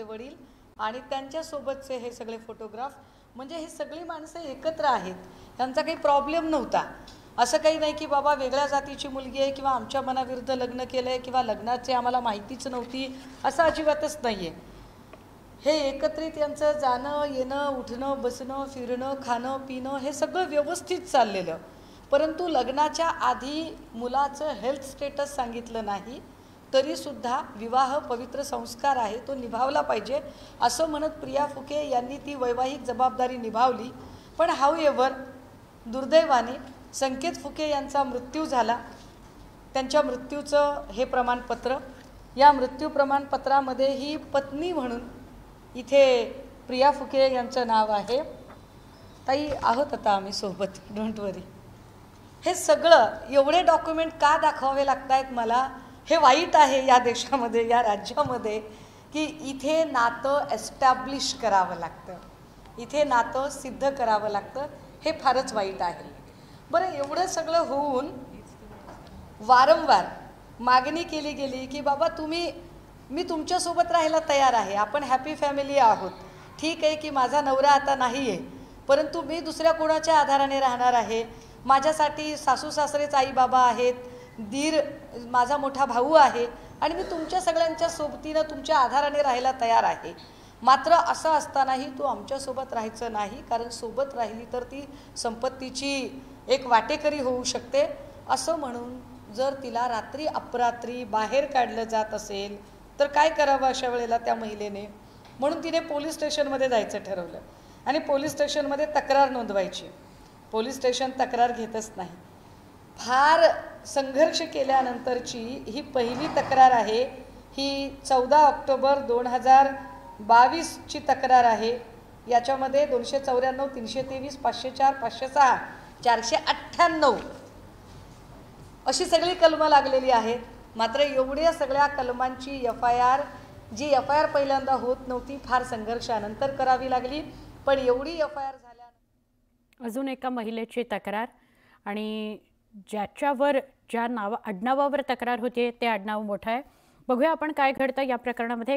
वडील आणि त्यांच्या सोबतचे हे सगळे फोटोग्राफ, म्हणजे हे सगळी माणसं एकत्र आहेत, त्यांचा काही प्रॉब्लेम नव्हता। असं काही नाही की बाबा वेगळ्या जातीची मुलगी आहे किंवा आमच्या मनाविरुद्ध लग्न केलंय किंवा लग्नाची आम्हाला माहितीच नव्हती, असं अजिबातच नाहीये। हे एकत्रित यांचं जाणं येणं, उठणं बसणं, फिरणं, खाणं पिणं हे सगळं व्यवस्थित चाललेलं। परंतु लग्नाच्या आधी मुलाचं हेल्थ स्टेटस सांगितलं नाही, तरी सुद्धा विवाह पवित्र संस्कार आहे, तो निभावला पाहिजे असं म्हणत प्रिया फुके यांनी ती वैवाहिक जबाबदारी निभावली। पण हाऊएव्हर दुर्दैवाने संकेत फुके यांचा मृत्यू झाला। त्यांच्या मृत्यूचं हे प्रमाणपत्र, या मृत्यू प्रमाणपत्रामध्ये ही पत्नी म्हणून इथे प्रिया फुके यांचं नाव आहे। ताई आहोत आता आम्ही सोबत, डोंट वरी। हे सगळं एवढे डॉक्युमेंट का दाखवावे लागतायत मला, हे वाईट आहे या देशामध्ये, या राज्यामध्ये, की इथे नातं एस्टॅब्लिश करावं लागतं, इथे नातं सिद्ध करावं लागतं, हे फारच वाईट आहे। बरं, एवढं सगळं होऊन वारंवार मागणी केली गेली की बाबा मी तुमच्यासोबत राहायला तयार आहे, आपण हॅपी फॅमिली आहोत, ठीक आहे की माझा नवरा आता नाही आहे, परंतु मी दुसऱ्या कोणाच्या आधाराने राहणार आहे, माझ्यासाठी सासू सासरेच आई बाबा आहेत, दीर माझा मोठा भाऊ आहे आणि मी तुमच्या सगळ्यांच्या सोबतीनं तुमच्या आधाराने राहायला तयार आहे। मात्र असं असतानाही तू आमच्यासोबत राहायचं नाही, कारण सोबत राहिली तर ती संपत्तीची एक वाटेकरी होऊ शकते, असं म्हणून जर तिला रात्री अपरात्री बाहेर काढलं जात असेल तर काय करावं अशा वेळेला त्या महिलेने? म्हणून तिने पोलीस स्टेशनमध्ये जायचं ठरवलं आणि पोलीस स्टेशनमध्ये तक्रार नोंदवायची। पोलीस स्टेशन तक्रार घेतच नाही। फार संघर्ष केल्यानंतरची ही पहिली तक्रार आहे। ही 14 ऑक्टोबर 2022 ची तक्रार आहे। याच्यामध्ये 294, 323, 504, 506, 498 अशी सगळी कलमं लागलेली आहेत। मात्र एवढ्या सगळ्या कलमांची FIR, जी FIR पहिल्यांदा होत नव्हती, फार संघर्षानंतर करावी लागली, पण एवढी FIR झाल्यानंतर अजून एका महिलेची तक्रार, आणि ज्याच्यावर ज्या आडनावावर तक्रार होते ते आडनाव मोठं आहे। बघूया आपण काय घडतं या प्रकरणामध्ये।